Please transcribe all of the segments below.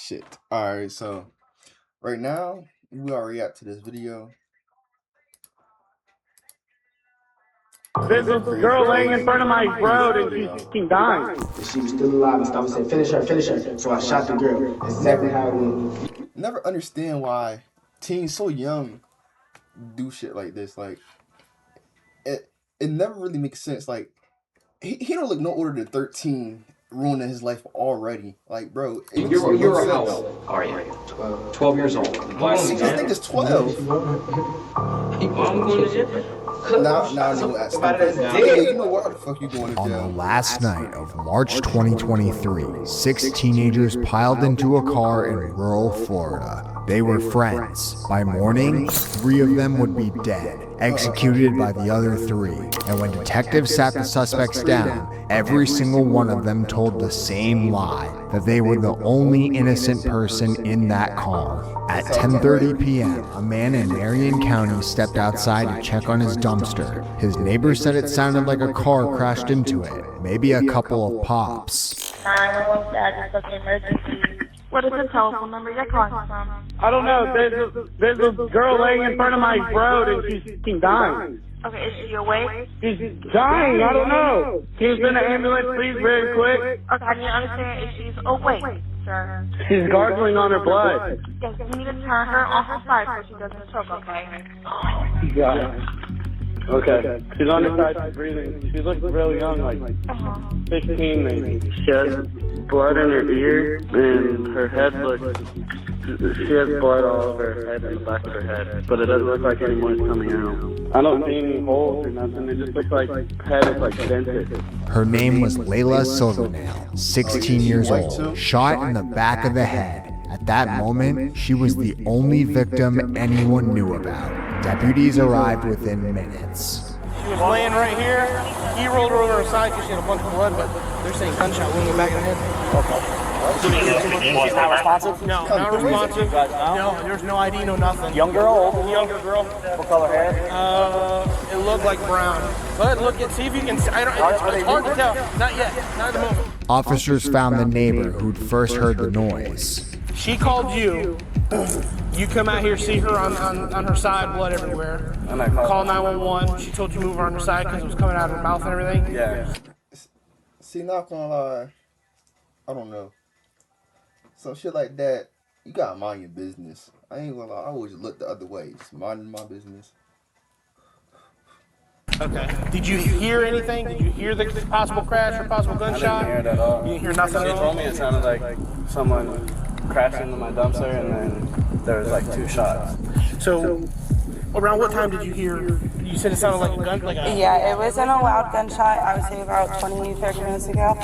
Shit. Alright, so right now we are react to this video. There's this girl laying in front of my road and she's fucking dying. She was still alive and stuff. I said, finish her. So I shot the girl. That's exactly how it went. Never understand why teens so young do shit like this. Like, it never really makes sense. Like, he don't look no older than 13, ruining his life already. Like, bro, you're how old are you? 12 years old. This nigga's 12. I'm going to jail. Now I know what you know what the fuck you going to jail. On the last night of March 2023, 6 teenagers piled into a car in rural Florida. They were friends. By morning, 3 of them would be dead, executed by the other 3. And when detectives sat the suspects down, every single one of them told the same lie, that they were the only innocent person in that car. At 10:30 p.m., a man in Marion County stepped outside to check on his dumpster. His neighbor said it sounded like a car crashed into it, maybe a couple of pops. 911 status of emergency. What is the telephone number you're calling from? I don't know. There's this girl laying in front of my road and she's fucking dying. Okay, is she awake? She's dying. I don't know. Can you send an ambulance, please, very quick? Okay, I need to understand if she's awake, sir. She's gargling on her blood. Yes, you need to turn her on her side so she doesn't choke, okay? Got it. Okay. She's on her side, she's breathing. She looks real young, like 16 maybe. She has blood in her ear, and her head looks... She has blood all over her head and the back of her head, but it doesn't look like any more is coming out. I don't see any holes or nothing. It just looks like her head is like dented. Her name was Layla Silvernail, 16 years old, shot in the back of the head. At that moment, she was the only victim anyone knew about. Deputies arrived within minutes. She was laying right here. He rolled her over her side because she had a bunch of blood, but they're saying gunshot wound in the back of the head. Okay. Not responsive? No, not responsive. No, there's no ID, no nothing. Young girl, old? Younger girl. What color hair? It looked like brown. But look, see if you can. It's hard to tell. Not yet. Not at the moment. Officers found the neighbor who'd first heard the noise. She called you. You come out here, see her on her side, blood everywhere. Call 911. She told you to move her on her side because it was coming out of her mouth and everything. Yeah. See, not gonna lie, I don't know. Some shit like that, you gotta mind your business. I ain't gonna lie, I always look the other way, just minding my business. Okay. Did you hear anything? Did you hear the possible crash or possible gunshot? I didn't hear it at all. You didn't hear nothing at all? They told me it sounded like someone crashed into my dumpster and then there was like 2 shots. So, around what time did you hear? You said it sounded like a gun, Yeah, it wasn't a loud gunshot. I would say about 20, 30 minutes ago.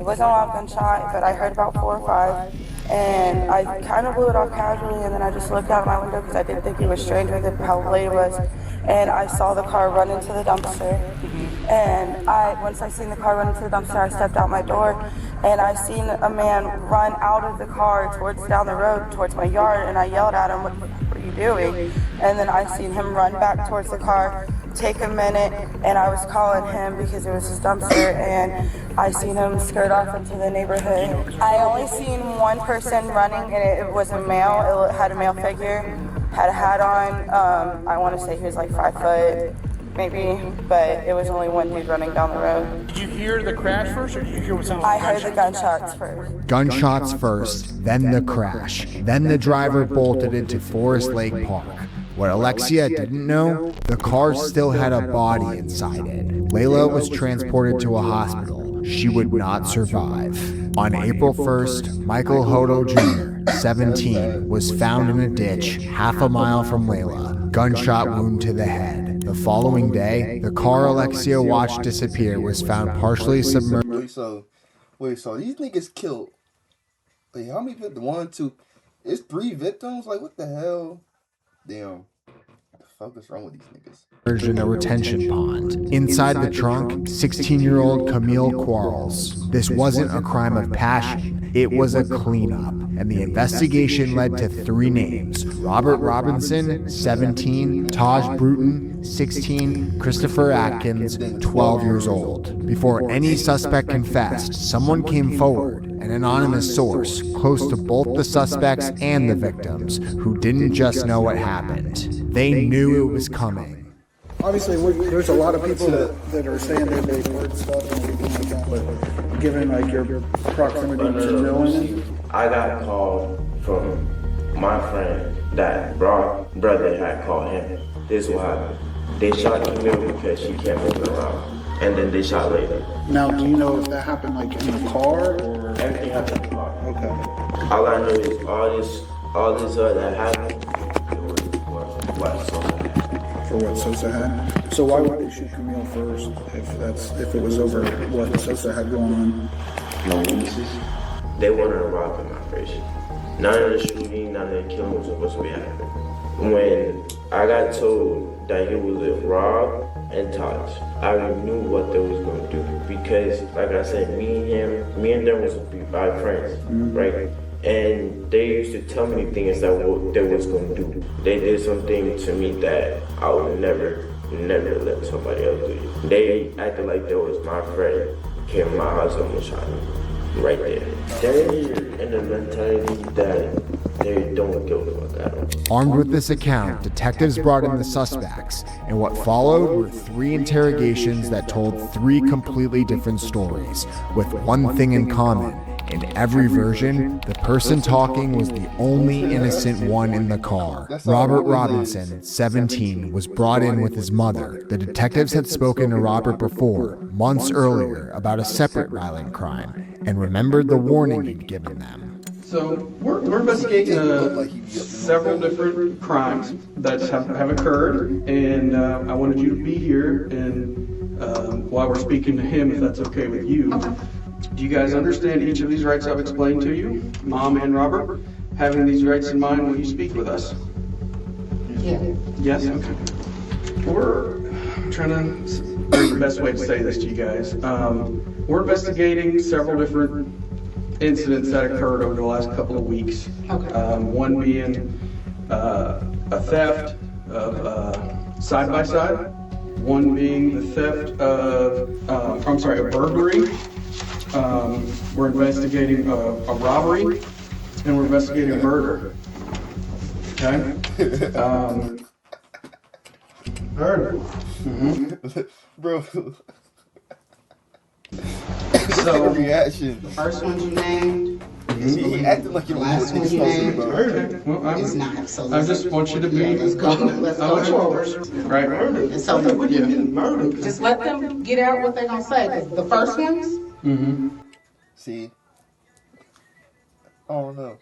It wasn't a loud gunshot, but I heard about 4 or 5. And I kind of blew it off casually, and then I just looked out my window because I didn't think it was strange with how late it was. And I saw the car run into the dumpster. And once I seen the car run into the dumpster, I stepped out my door, and I seen a man run out of the car down the road towards my yard, and I yelled at him, "What are you doing?" And then I seen him run back towards the car, take a minute, and I was calling him because it was his dumpster, and I seen him skirt off into the neighborhood. I only seen one person running, and it was a male. It had a male figure, had a hat on. I want to say he was like 5 foot, maybe, but it was only one dude running down the road. Did you hear the crash first, or did you hear what sounded like I heard the gunshots first. Gunshots first, then the crash. Then the driver bolted into Forest Lake Park. What Alexia didn't know, the car still had a body inside it. Layla was transported to a hospital. She would not survive. On April 1st, Michael Hodo Jr., 17, was found in a ditch half a mile from Layla, gunshot wound to the head. The following day, the car Alexia watched disappear was found partially submerged. Wait, so these niggas killed, wait, how many victims? 1, 2, it's 3 victims? Like, what the hell? Damn. What the fuck is wrong with these niggas? In a retention pond. Inside the trunk, 16-year-old Camille Quarles. This wasn't a crime of passion. It was a cleanup. And the investigation led to 3 names. Robert Robinson, 17, Taj Bruton, 16, Christopher Atkins, 12 years old. Before any suspect confessed, someone came forward, an anonymous source close to both the suspects and the victims, who didn't just know what happened. They knew it was coming. Obviously, there's a lot of people that are saying that they've heard stuff and everything like that, but given like your proximity to knowing, I got a call from my friend that brother had called him. This is what happened. They shot Camille because she can't move around, and then they shot later. Now, do you know if that happened like in the car or? Everything happened in the car. Okay. All I know is all this that happened. It was what Sosa had. For what Sosa had. So why would they shoot Camille first if it was over what Sosa had going on? No witnesses. They wanted to rob him at first. None of the shooting, none of the killing was supposed to be happening. When I got told that he was robbed and touched, I knew what they was going to do because, like I said, me and them was by friends, right? And they used to tell me things that what they was going to do. They did something to me that I would never let somebody else do. They acted like they was my friend, came to my house and was shot me right there. They're in the mentality that they don't give a fuck at all. Armed with this account, detectives brought in the suspects, and what followed were 3 interrogations that told 3 completely different stories, with one thing in common. In every version, the person talking was the only innocent one in the car. Robert Robinson, 17, was brought in with his mother. The detectives had spoken to Robert before, months earlier, about a separate violent crime, and remembered the warning he'd given them. So we're investigating several different crimes that have occurred, and I wanted you to be here and while we're speaking to him, if that's okay with you. Do you guys understand each of these rights I've explained to you? Mom and Robert, having these rights in mind when you speak with us? Yeah. Yes? Okay. I'm trying to, there's the best way to say this to you guys. We're investigating several different incidents that occurred over the last couple of weeks. Okay. One being a theft of side-by-side. One being the theft of, a burglary. We're investigating a robbery, and we're investigating a murder. Okay? Murder. Bro. So, reaction. the first one you named, He acted like you the last one you named, Okay. Well, is not. So I just want you to be. let's go forward. Right. And so, just let them get out what they're gonna say. 'Cause the first ones, See? Oh no.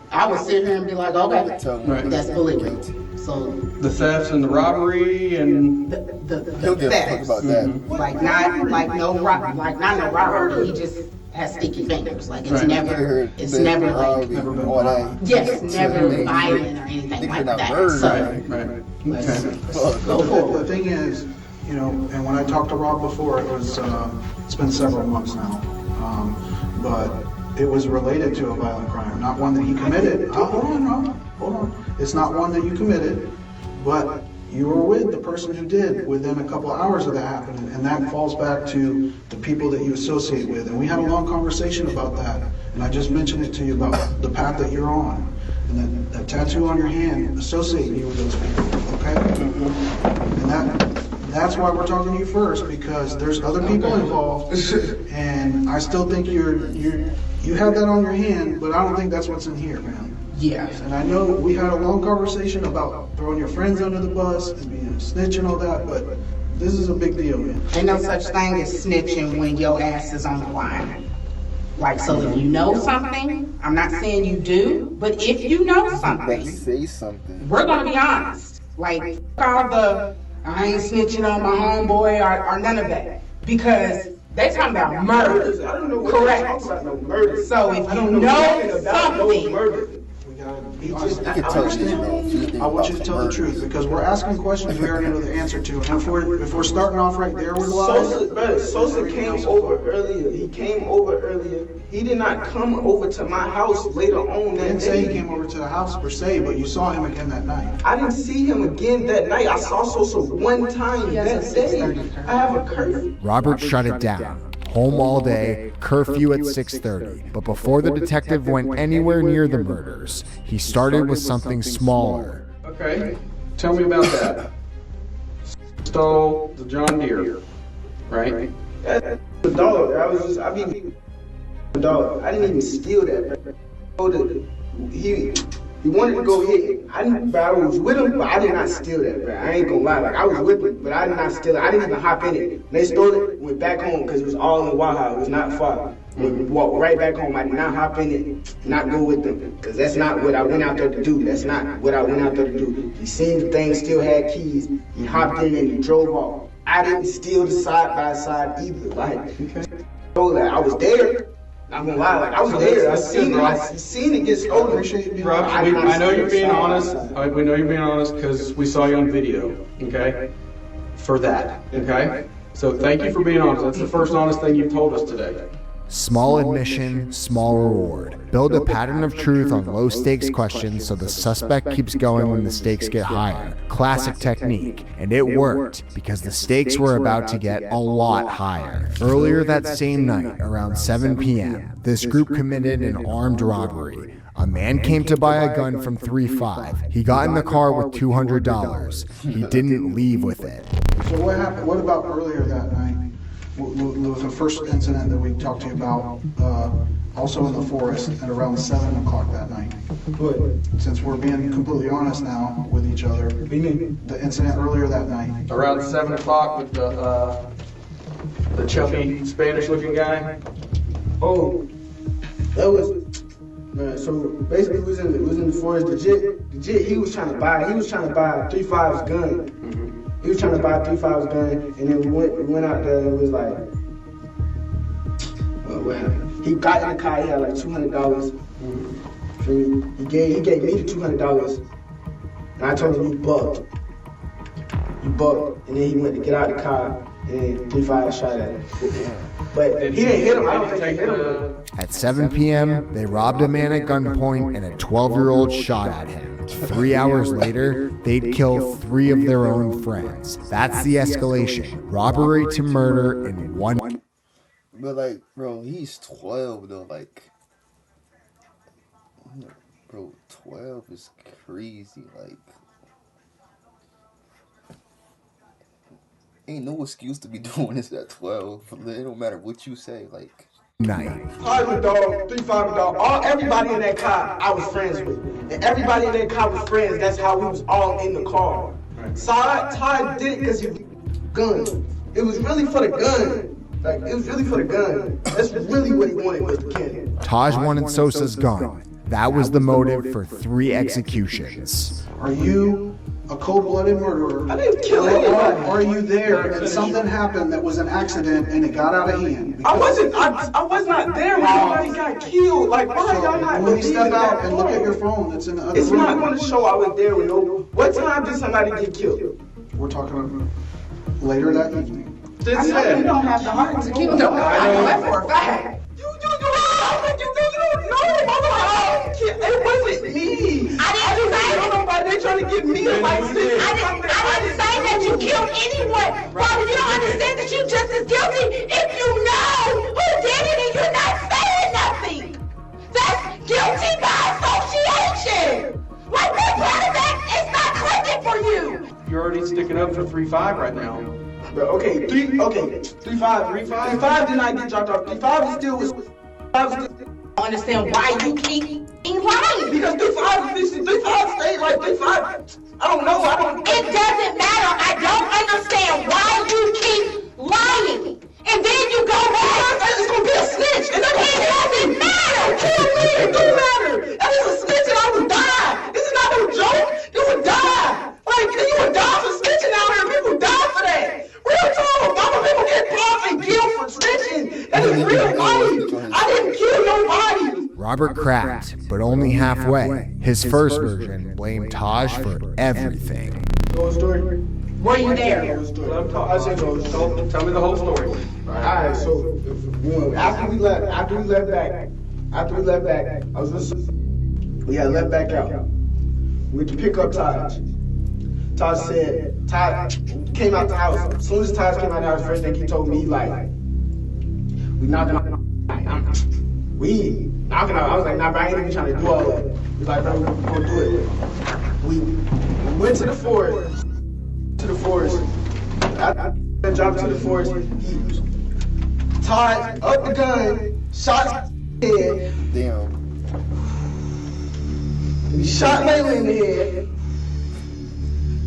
I would sit here and be like, okay, Right. that's belligerent. So The thefts and the robbery and the He'll give a fuck thefts, about that. like not no robbery. He just has sticky fingers. Like it's Right. never like all that. yes, never violent or anything like that. So right. let's Okay. go The forward. thing is, you know, and when I talked to Rob before, it was, it's been several months now, but it was related to a violent crime, not one that he committed. Hold on. It's not one that you committed, but you were with the person who did within a couple of hours of that happening, and that falls back to the people that you associate with. And we had a long conversation about that, and I just mentioned it to you about the path that you're on, and that tattoo on your hand associating you with those people, okay? And that's why we're talking to you first, because there's other people involved, and I still think you have that on your hand, but I don't think that's what's in here, man. Yeah. And I know we had a long conversation about throwing your friends under the bus and being a snitch and all that, but this is a big deal, man. Ain't no such thing as snitching when your ass is on the line. Like, so if you know something, I'm not saying you do, but if you know something, Say something. we're gonna be honest. Like, all the, I ain't snitching on my homeboy or none of that. Because they talking about murder. Correct. So if you know something, Be honest. I want you to tell the truth because we're asking questions we already know the answer to. And if we're starting off right there with lies. Sosa came over earlier. He came over earlier. He did not come over to my house later on that day. I didn't say he came over to the house per se, but you saw him again that night. I didn't see him again that night. I saw Sosa one time that day. I have a curfew. Robert shut it down. Home all day, curfew at 6:30. But before the detective went anywhere near the murders, he started with something smaller. Okay, tell me about that. Stole the John Deere, right? That's the dog. The dog. I didn't even steal that. He wanted to go hit. I was with him, but I did not steal that, bro. I ain't gonna lie. Like, I was with him, but I did not steal it. I didn't even hop in it. They stole it, went back home, because it was all in Waha. It was not far. We walked right back home. I did not hop in it, not go with them, because that's not what I went out there to do. That's not what I went out there to do. He seen the thing still had keys. He hopped in and he drove off. I didn't steal the side-by-side either. Like, I was there. I'm gonna lie, like I was there. I seen it get stolen. Rob, I know you're being honest. We know you're being honest because we saw you on video. Okay, for that. Okay, so thank you for being honest. That's the first honest thing you've told us today. Small admission, small reward. Build a pattern of truth on low stakes questions so the suspect keeps going when the stakes get higher. Classic technique. And it worked because the stakes were about to get a lot higher. Earlier that same night, around 7 p.m., this group committed an armed robbery. A man came to buy a gun from 3-5. He got in the car with $200. He didn't leave with it. So what happened? What about earlier that night? With the first incident that we talked to you about, also in the forest at around 7 o'clock that night. But since we're being completely honest now with each other, the incident earlier that night. Around 7 o'clock with the chubby Spanish-looking guy. Oh, that was. Man, so basically, it was in the forest. Legit, he was trying to buy 3-5's gun. He was trying to buy 3-5's gun, and then we went out there and it was like, what happened? He got in the car, he had like $200. He gave me the $200, and I told him you bugged. And then he went to get out the car, and 3-5 shot at him. But he didn't hit him. I don't think he hit him. At 7 p.m., they robbed a man at gunpoint and a 12-year-old shot at him. 3 hours later, they'd kill 3 of their own friends. That's the escalation. Robbery to murder in one. But like, bro, he's 12 though. Like, bro, 12 is crazy. Like, ain't no excuse to be doing this at 12. It don't matter what you say. Like. Night. I was a dog, 3-5 dog. Everybody in that car I was friends with. And everybody in that car was friends. That's how we was all in the car. Todd did it because he was gun. It was really for the gun. Like, it was really for the gun. That's really what he wanted, Mr. Ken. Taj wanted Sosa's gun. That was the motive for 3 executions. Are you a cold-blooded murderer? I didn't kill anyone. Or are you there and something happened that was an accident and it got out of hand? I was not there when somebody got killed. Like, why are y'all not? When you step out and look at your phone, that's in the other It's room. not going to show I was there with no. What time did somebody get killed? We're talking later that evening. I know you don't have the heart to keep them. I know that for a fact. You don't know. It wasn't me. I didn't say nobody. They trying to get me to like this. I didn't say that you killed anyone. Robert, you don't understand that you're just as guilty if you know who did it and you're not saying nothing. That's guilty by association. Like, what part of that is not clicking for you? You're already sticking up for 3-5 right now. Bro, 3-5 did not get dropped off. 3-5 still was. I understand why you keep lying. Because 3-5 stayed like 3-5. I don't know. It doesn't matter. I don't understand why you keep lying. And then you go back. It's gonna be a snitch. It doesn't matter. It don't matter. That is a snitch and I would die. This is not no joke. You would die. Like, you would die for snitching out here. People die for that. Real talk. Mama, people get popped and killed for snitching. That is real life. I didn't kill nobody. Robert cracked, but only halfway. His first version blamed Taj for everything. Whole story? Were you there? Let him talk. I said, tell me the whole story. Alright, so after we left back, I was listening. We had left back out. We went to pick up Taj. Taj came out the house. As soon as Taj came out the house, first thing he told me, like, we knocking on. We knocking out. I was like, nah, bro, I ain't even trying to do all that. He's like, bro, we're gonna do it. We went to the forest. I dropped to the forest. Todd up the gun, shot his head. Damn. He shot Layla in the head.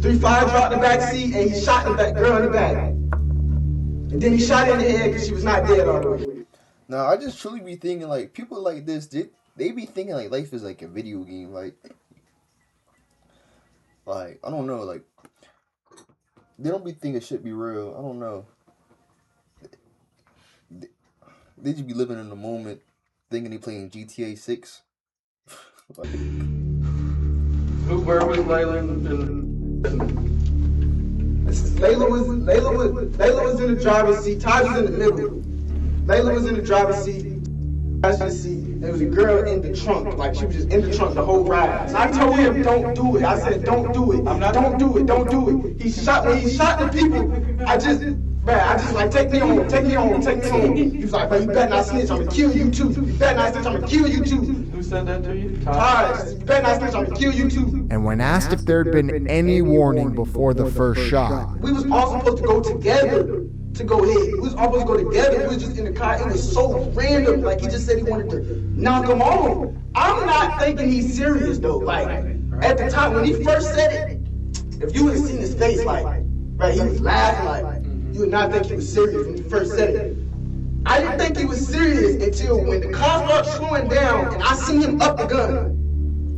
3-5 dropped the back seat and he shot the girl in the back. And then he shot her in the head because she was not dead already. Now, I just truly be thinking, like, people like this, they be thinking, like, life is like a video game. Like, I don't know, like, they don't be thinking shit be real. I don't know. They just be living in the moment, thinking they playing GTA 6. Like, Where was Layla? Layla was in the driver's seat. Taj was in the middle. Layla was in the driver's seat. There was a girl in the trunk, like she was just in the trunk the whole ride. So I told him, don't do it. I said, don't do it. Don't do it. He shot the people. I just like, take me home. He was like, bro, you better not snitch, I'm gonna kill you too. You better not snitch, I'm gonna kill you too. Who said that to you? Taj, you better not snitch, I'm gonna kill you too. And when asked if there'd been any warning before the first shot, We was all supposed to go together to go ahead. We was all supposed to go together. We was just in the car. It was so random. Like, he just said he wanted to knock him off. I'm not thinking he's serious though. Like, at the time when he first said it, if you would have seen his face, like, right, he was laughing, like, you would not think he was serious when he first said it. I didn't think he was serious until when the car started slowing down and I seen him up the gun.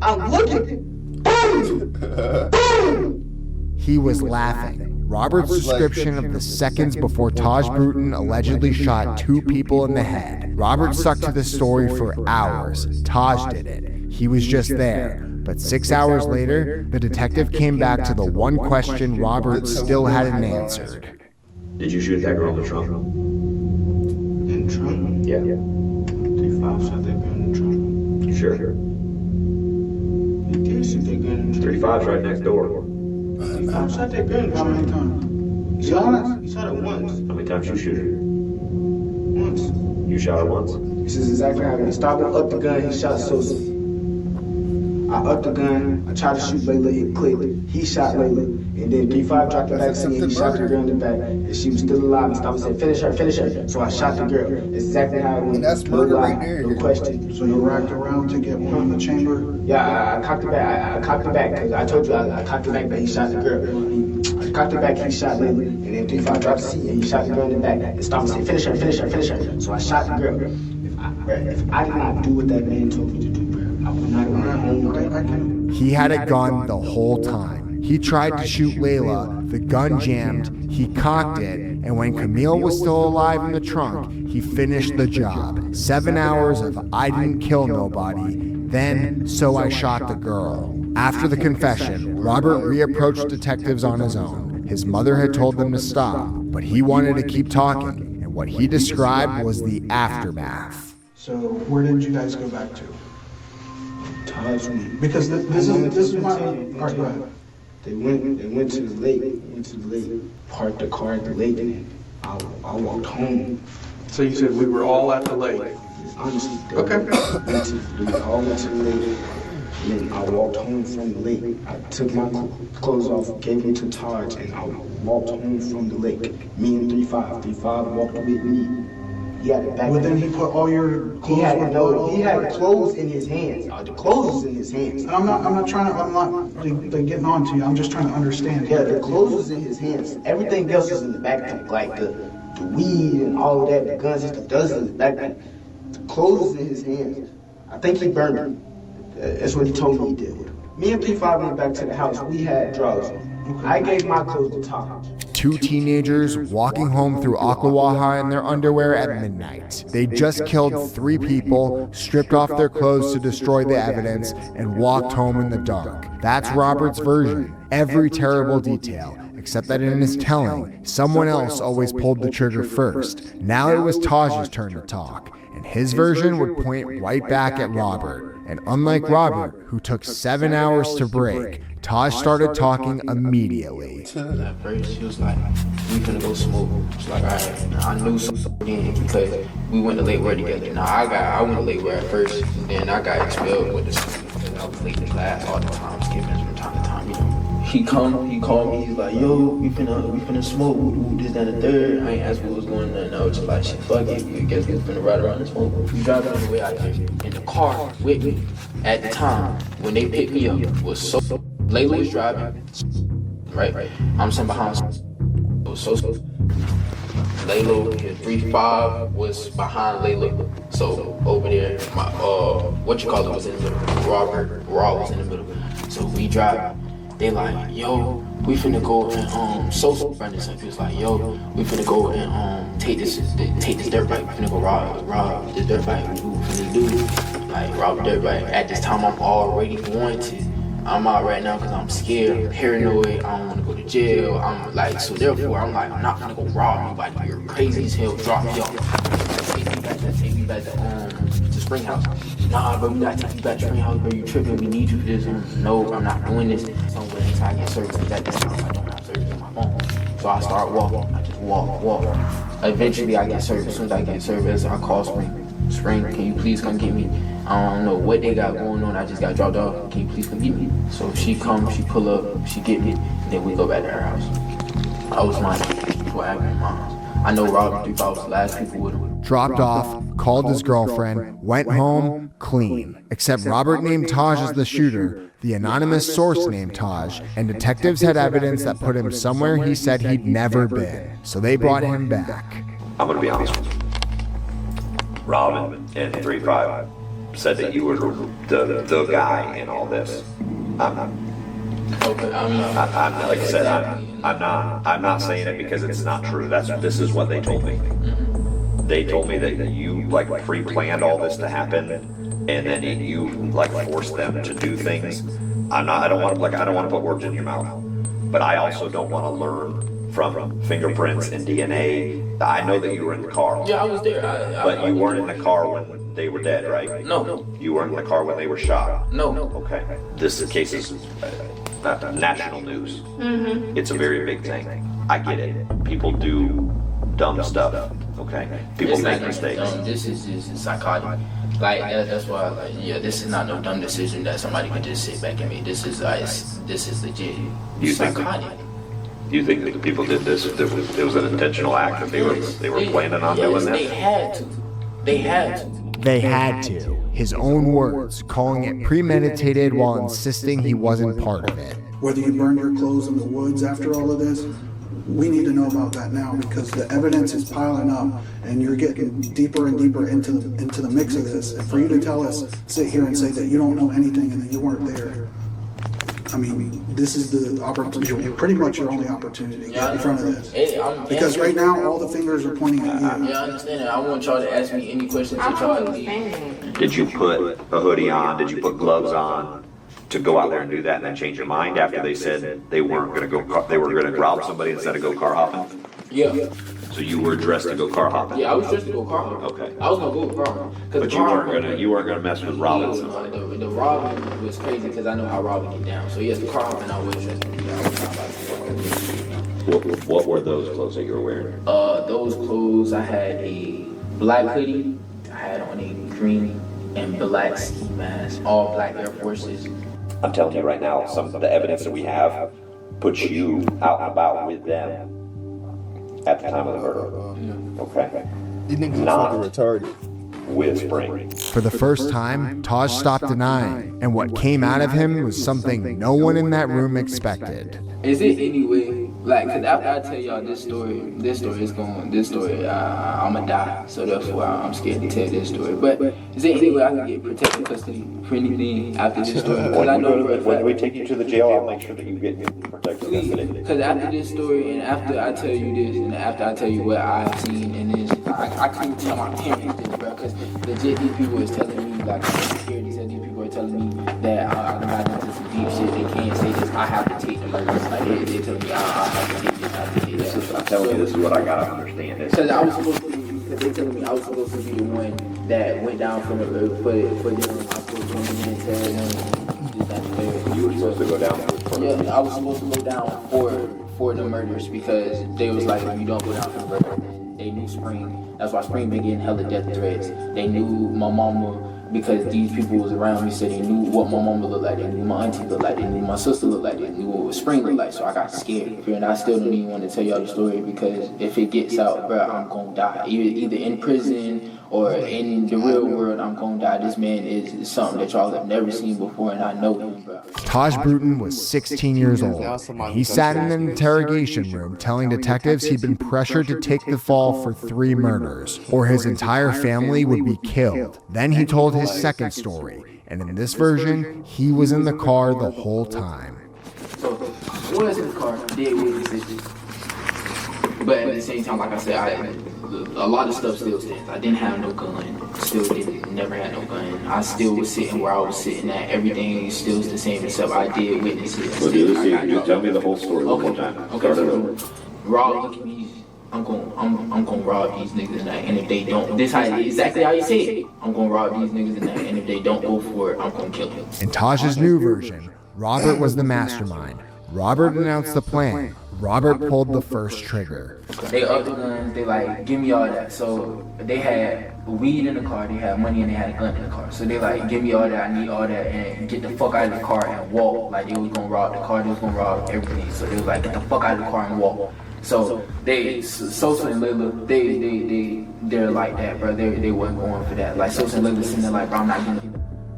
I'm looking, boom, boom. he was laughing. Robert's description of the seconds before Taj Bruton allegedly shot 2 people in the head. Robert stuck to the story for hours. Taj did it. He was just there. But 6 hours later, the detective came back to the one question Robert still hadn't answered. Did you shoot that girl in the trunk? In the trunk? Yeah. 3-5 shot that girl in the trunk. You sure? He did shoot that girl in the trunk. 35's right next door. 3-5 shot that girl in the trunk. How many times? He shot it once. How many times you shoot her? Once. You shot her once? This is exactly how he started up the gun. He shot Sosa. I upped the gun. I tried to shoot Layla. It clicked. He shot Layla. And then 3-5 dropped the back seat and he shot the girl in the back. And she was still alive. And Stop said, finish her. So I shot the girl. It's exactly how it went. And that's murder right there. No question. So you racked around to get one in the chamber? Yeah, I cocked it back. I cocked it back because I told you I cocked it back, but he shot the girl. I cocked it back, he shot Layla. And then 3-5 dropped the seat and he shot the girl in the back. And Stop said, finish her. So I shot the girl. If I did not do what that man told me to do, I would not have went home with that. He had a gun the whole time. He tried to shoot Layla, the gun jammed, he cocked it, and when Camille was still alive in the trunk, he finished the job. 7 hours of I didn't kill nobody, then so I shot the girl. After the confession, Robert reapproached detectives on his own. His mother had told them to stop, but he wanted to keep talking, and what he described was the aftermath. So where did you guys go back to? Taj, Because this is my... All right, go ahead. They went to the lake, parked the car at the lake, and I walked home. So you said we were all at the lake? Honestly, Okay. We all went to the lake, and then I walked home from the lake. I took my clothes off, gave them to Taj, and I walked home from the lake. Me and 3-5. 3-5 walked with me. He had it back. But then he put all your clothes. He had clothes in his hands. The clothes was in his hands. And I'm not like, getting on to you. I'm just trying to understand. Yeah, the clothes was in his hands. Everything else was in the backpack, like the weed and all of that, the guns and stuff. That was in the backpack. The clothes was in his hands. I think he burned them. That's what he told me he did. Me and P5 went back to the house. We had drugs on. I gave my clothes to Tom. Two teenagers walking home through Ocklawaha in their underwear at midnight. They just killed 3 people, stripped off their clothes to destroy the evidence, and walked home in the dark. That's Robert's version. Every terrible detail, except that in his telling, someone else always pulled the trigger first. Now it was Taj's turn to talk, and his version would point right back at Robert. And unlike Robert, who took 7 hours to break, Taj started talking immediately. At first, she was like, we finna go smoke. She's like, alright. I knew something again because we went to Lake Ware together. Now, I went to Lake Ware at first, and then I got expelled with this because I was late to class all the time, skipping from time to time, you know. He called me, he's like, yo, we finna smoke, this, that, and the third. I ain't asked what was going on, I was just like, shit, fuck it, I guess we finna ride around and smoke. We drive on the way out there, in the car with me, at the time, when they picked me up, was so, Layla was driving, right? I'm sitting behind, it was so, Layla, 3-5 was behind Layla, so over there, my, was in the middle, Robert was in the middle, so we drive. They like, yo, we finna go and social friend and stuff. He was like, yo, we finna go and take this dirt bike. We finna go rob this dirt bike. We finna do like rob a dirt bike. At this time, I'm already wanted. I'm out right now because I'm scared, I'm paranoid. I don't want to go to jail. I'm like, so therefore, I'm like, I'm not gonna go rob anybody. You're crazy as hell. Drop me off. Take me back to Spring House. Nah, bro, we gotta take you back to Spring House, bro. You tripping? We need you for this. No, I'm not doing this. Somewhere until I get service. At this time, I don't have service on my phone. So I start walking. I just walk. Eventually, I get service. As soon as I get service, I call Spring, can you please come get me? I don't know what they got going on. I just got dropped off. Can you please come get me? So she comes, she pull up, she get me, and then we go back to her house. I was like, what happened to mom? I know Robert 3-5 was the last people with him. Dropped off, called his girlfriend, went home clean. Except Robert named Taj as the shooter, the anonymous source named Taj, and detectives had evidence that put him somewhere he said he'd never been. So they brought him back. I'm gonna be honest with you. Robin and 3-5 said that you were the guy in all this. I'm not. Okay, I'm not. I'm like I said, I'm not saying it because it's not true. This is what they told me. They told me that you like pre-planned all this to happen, and then you like forced them to do things. I don't want to put words in your mouth, but I also don't want to learn from fingerprints and DNA. I know that you were in the car. Yeah, I was there. But you weren't in the car when they were dead, right? No. You weren't in the car when they were shot? No. Okay. This case is national news. Mm-hmm. It's a very big thing. I get it. People do dumb stuff. Okay. People make mistakes. This is psychotic. Like that's why. Like, yeah, this is not no dumb decision that somebody can just sit back and make. This is legit. Psychotic. You think that the people did this? It was an intentional act that they were planning on doing this? They had to. They had to. His own words, calling it premeditated while insisting he wasn't part of it. Whether you burned your clothes in the woods after all of this, we need to know about that now because the evidence is piling up and you're getting deeper and deeper into the mix of this. And for you to tell us, sit here and say that you don't know anything and that you weren't there, I mean, this is the opportunity, pretty much your only opportunity to get in front of this. Because right now, all the fingers are pointing at you. Yeah, I understand that. I want y'all to ask me any questions that y'all need. Did you put a hoodie on? Did you put gloves on to go out there and do that and then change your mind after they said they weren't going to go, they were going to rob somebody instead of go car hopping? Yeah. So you were dressed to go car hopping? Yeah, I was dressed to go car hopping. Okay. I was gonna go car hopping. But you weren't gonna mess with robbing somebody. The robbing was crazy because I know how robbing get down. So yes, the car hopping I was dressed to do. I was not about to. What were those clothes that you were wearing? Those clothes, I had a black hoodie. I had on a green and black ski mask. All black Air Forces. I'm telling you right now, some of the evidence that we have puts you out and about with them at the time of the murder. Okay. These niggas are fucking retarded. With Spring. For the first time, Taj stopped denying, and what came out of him was something no one in that room expected. Is it any way Like, cause after I tell y'all this story I'ma die. So therefore, I'm scared to tell this story. But is there any way I can get protective custody for anything after this story? Cause I know when we take you to the jail, I'll make sure that you get protective custody. Because after this story, and after I tell you this, and after I tell you what I've seen in this, I couldn't tell my parents this, bro. Because legit, these people is telling me, like, I'm scared. These people are telling me that I got into some deep shit. They can't say this. I have to take the murders. Like, they tell me I have to take this. I have to take that. I'm telling you, this is what I gotta understand. Because I was supposed to be, because they telling me I was supposed to be the one that went down for them. I was supposed to go in and tell them. You were supposed to go down. Yeah, I was supposed to go down for the murders because they was like, if you don't go down for the murder, then they knew Spring. That's why Spring been getting hella death threats. They knew my mama because these people was around me, so they knew what my mama looked like, they knew my auntie looked like, they knew my sister looked like, they knew what Spring looked like, so I got scared. And I still don't even want to tell y'all the story because if it gets out, bro, I'm gonna die. Either in prison or in the real world, I'm gonna die. This man is something that y'all have never seen before, and I know him, bro. Taj Bruton was 16 years old. He sat in an interrogation room telling detectives he'd been pressured to take the fall for 3 murders, or his entire family would be killed. Then he told his second story, and in this version, he was in the car the whole time. So, I was in the car, did witnesses. But at the same time, like I said, a lot of stuff still stands. I didn't have no gun. Never had no gun. I still was sitting where I was sitting at. Everything still is the same except I did witness it. Well, you tell me the whole story one more time. Okay, so Rob, look at me. I'm gonna rob these niggas tonight, and if they don't, exactly how you say it. I'm gonna rob these niggas tonight, and if they don't go for it, I'm gonna kill them. In Taj's new version, Robert was the mastermind. Robert announced the plan. Robert pulled the first trigger. They upped the guns, they like, give me all that. So they had weed in the car, they had money, and they had a gun in the car. So they like, give me all that, I need all that, and get the fuck out of the car and walk. Like they was gonna rob the car, they was gonna rob everything. So they was like, get the fuck out of the car and walk. So Sosa and Layla, they're like that, bro. They wasn't going for that. Like Sosa and Layla sitting there like, bro, I'm not getting.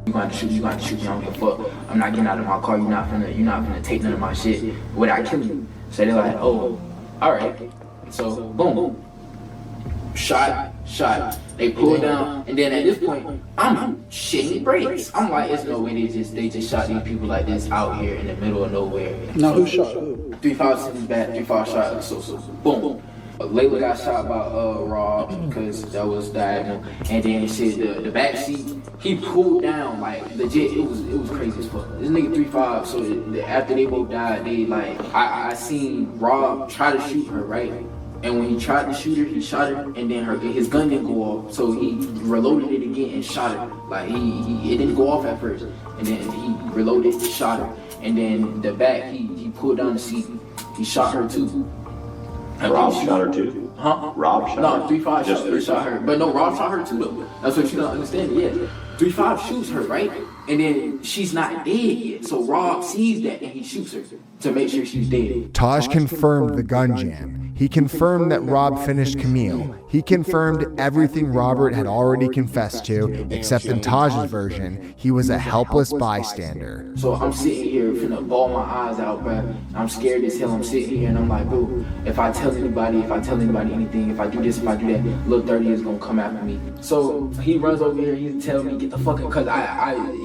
You gonna shoot me, I don't give a fuck. I'm not getting out of my car, you're not finna take none of my shit without killing you. So they're like, oh, alright. So boom. Shot. They pull down, and then at this point, I'm shitting brakes. I'm like, it's no way they just shot these people like this out here in the middle of nowhere. Now who shot who? 3-5 sitting back, 3-5 shot, so boom. Layla got shot by Rob because that was diagonal, and then shit the back seat he pulled down like legit. It was crazy as fuck. This nigga 3-5. So after they both died, they like I seen Rob try to shoot her, right, and when he tried to shoot her, he shot her, and then his gun didn't go off, so he reloaded it again and shot her. Like it didn't go off at first, and then he reloaded, shot her, and then the back he pulled down the seat, he shot her too. Rob shot her too? Huh? Rob shot her? No, 3-5 shot her. But no, Rob shot her too though. That's what you don't understand. Yeah. 3-5 shoots her, right? And then she's not dead yet. So Rob sees that and he shoots her to make sure she's dead. Taj confirmed the gun jam. He confirmed that Rob finished Camille. He confirmed everything Robert had already confessed to, except in Taj's version, he was a helpless bystander. So I'm sitting here finna bawl my eyes out, bro. I'm scared as hell. I'm sitting here and I'm like, bro, if I tell anybody anything, if I do this, if I do that, Lil 30 is gonna come after me. So he runs over here, he tells me, get the fuck out, cause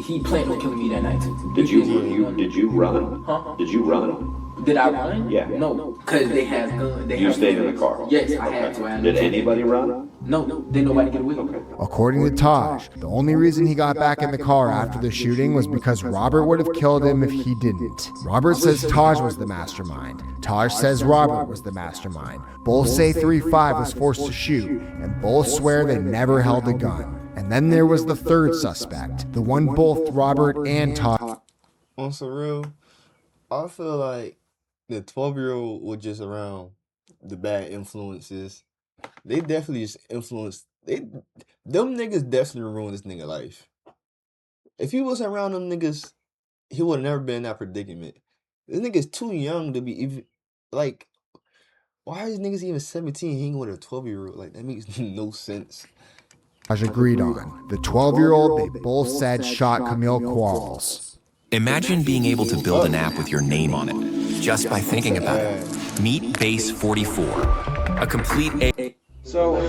he planned on killing me that night too. Did you run? Huh? Did you run? Did I run? Yeah. No, because they had guns. You stayed in the car? Yes, I had to. Did anybody run? No, didn't nobody get away. Okay. According to Taj, the only reason he got back in the car after the shooting was because Robert would have killed him if he didn't. Robert says Taj was the mastermind. Taj says Robert was the mastermind. Both say 3-5 was forced to shoot, and both swear they never held a gun. And then there was the third suspect, the one both Robert and Taj. On some real, I feel like the 12-year-old was just around the bad influences. They definitely just influenced. Them niggas definitely ruined this nigga life. If he wasn't around them niggas, he would have never been in that predicament. This nigga's too young to be even like. Why are these niggas even 17 hanging with a 12-year-old? Like that makes no sense. Taj agreed on. The 12-year-old they both said shot Camille Quarles. Imagine being able to build an app with your name on it, just by thinking about it. Meet Base 44, a complete So,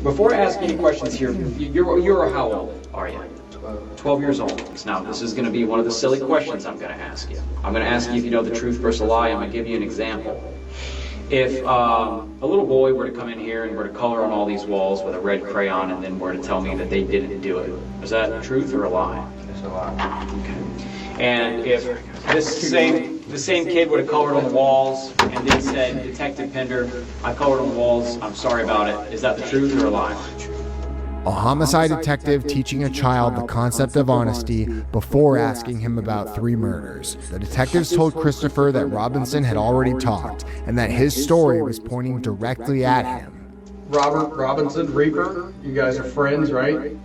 before I ask any questions here, you're how old are you? 12 years old. Now, this is going to be one of the silly questions I'm going to ask you. I'm going to ask you if you know the truth versus a lie. I'm going to give you an example. If a little boy were to come in here and were to color on all these walls with a red crayon and then were to tell me that they didn't do it, is that truth or a lie? It's a lie. Okay. And if the same kid would have colored on the walls and then said, Detective Pender, I colored on the walls, I'm sorry about it, is that the truth or a lie? A homicide detective teaching a child the concept of honesty before asking him about 3 murders. The detectives told Christopher that Robinson had already talked and that his story was pointing directly at him. Robert Robinson, Reaper, you guys are friends, right?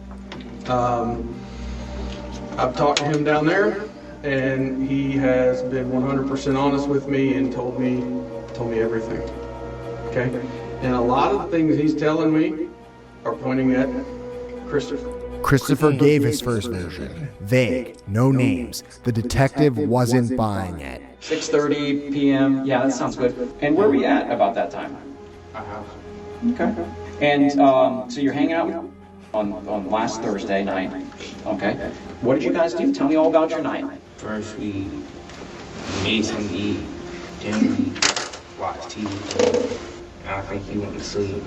I've talked to him down there, and he has been 100% honest with me and told me everything. Okay? And a lot of the things he's telling me are pointing at Christopher. Christopher gave his first version. Vague, no names. The detective wasn't buying it. 6:30 p.m. Yeah, that sounds good. And where were you at about that time? Okay. And so you're hanging out on last Thursday night. Okay. What did you guys do? Tell me all about your night. First, we made some eat. Then we watched TV. And I think he went to sleep.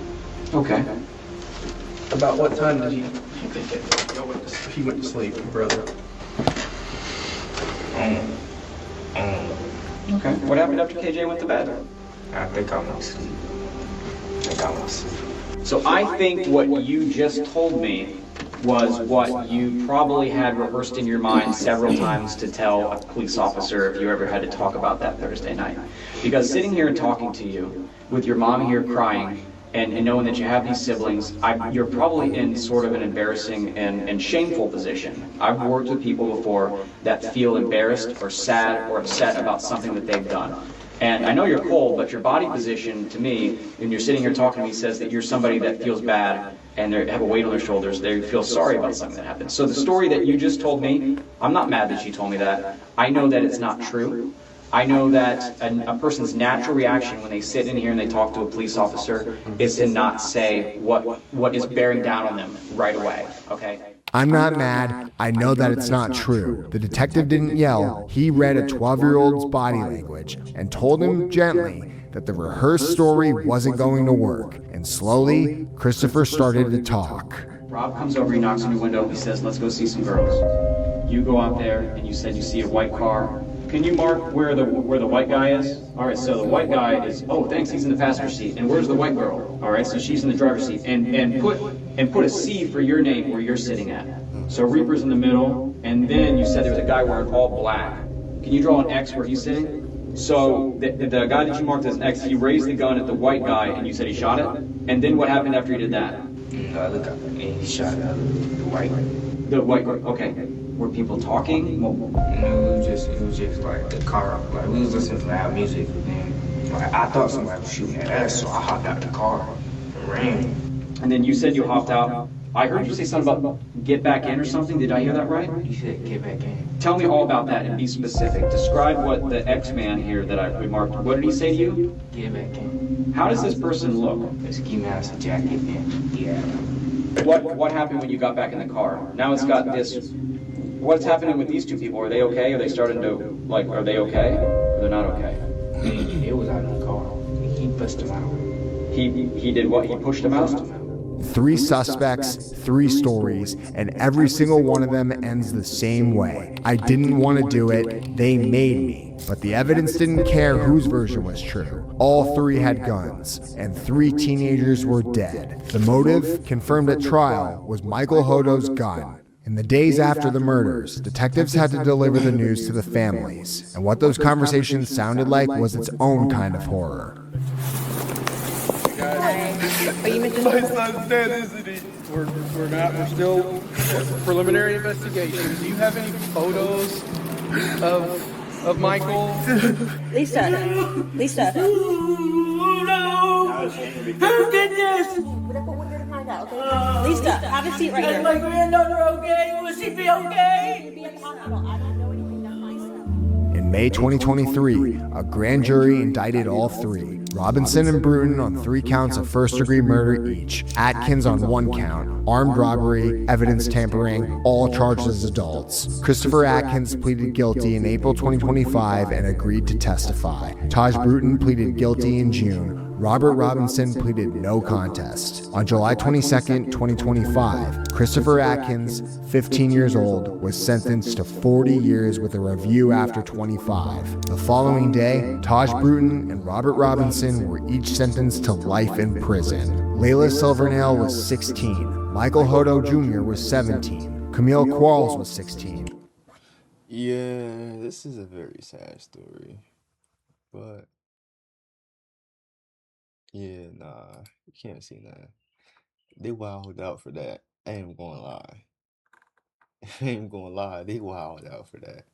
Okay. About what time did he went to sleep, brother? Okay. What happened after KJ went to bed? I think I went to sleep. So I think what you just told me was what you probably had rehearsed in your mind several times to tell a police officer if you ever had to talk about that Thursday night. Because sitting here and talking to you with your mom here crying and knowing that you have these siblings, you're probably in sort of an embarrassing and shameful position. I've worked with people before that feel embarrassed or sad or upset about something that they've done. And I know you're cold, but your body position to me, when you're sitting here talking to me, says that you're somebody that feels bad and they have a weight on their shoulders. They feel sorry about something that happened. So the story that you just told me, I'm not mad that you told me that. I know that it's not true. I know that a person's natural reaction when they sit in here and they talk to a police officer is to not say what is bearing down on them right away, okay? I'm not mad. I know that it's not true. The detective didn't yell. He read a 12-year-old's body language and told him gently that the rehearsed story wasn't going to work. And slowly, Christopher started to talk. Rob comes over, he knocks on your window, he says, let's go see some girls. You go out there and you said you see a white car. Can you mark where the white guy is? All right, so the white guy is, oh, thanks, he's in the passenger seat. And where's the white girl? All right, so she's in the driver's seat. And put a C for your name where you're sitting at. So Reaper's in the middle, and then you said there was a guy wearing all black. Can you draw an X where he's sitting? So the guy that you marked as an X, he raised the gun at the white guy, and you said he shot it? And then what happened after he did that? He shot the white guy. The white guy, okay. Were people talking? No, it was just like the car. Like we was listening to loud music, and like I thought somebody was shooting at us, so I hopped out the car and ran. And then you said you hopped out. I heard you say something about get back in or something. Did I hear that right? You said get back in. Tell me all about that and be specific. Describe what the X-Man here that I remarked. What did he say to you? Get back in. How does this person look? A ski mask, jacket, and yeah. What happened when you got back in the car? Now it's got this. What's happening with these two people? Are they okay? Are they starting to, like, are they okay? Or they're not okay? It was out in the car. He pushed them out. He did what? He pushed them out? 3 suspects, 3 stories, and every single one of them ends the same way. I didn't want to do it, they made me. But the evidence didn't care whose version was true. All 3 had guns, and 3 teenagers were dead. The motive, confirmed at trial, was Michael Hodo's gun. In the days after the murders, detectives had to deliver the news to the families, and what those conversations sounded like was its own kind of horror. My son's dead, isn't he? We're not. We're still preliminary investigation. Do you have any photos of Michael? Lisa. Oh no! Who did this? Lisa, have a seat right here. Is my granddaughter okay? Will she be okay? In May 2023, a grand jury indicted all 3. Robinson and Bruton on 3 counts of first-degree murder each, Atkins on 1 count, armed robbery, evidence tampering, all charged as adults. Christopher Atkins pleaded guilty in April 2025 and agreed to testify. Taj Bruton pleaded guilty in June. Robert Robinson pleaded no contest. On July 22, 2025, Christopher Atkins, 15 years old, was sentenced to 40 years with a review after 25. The following day, Taj Bruton and Robert Robinson were each sentenced to life in prison. Layla Silvernail was 16. Michael Hodo Jr. was 17. Camille Quarles was 16. Yeah, this is a very sad story. But yeah, nah, you can't see that. They wilded out for that. I ain't gonna lie. I ain't gonna lie, they wilded out for that.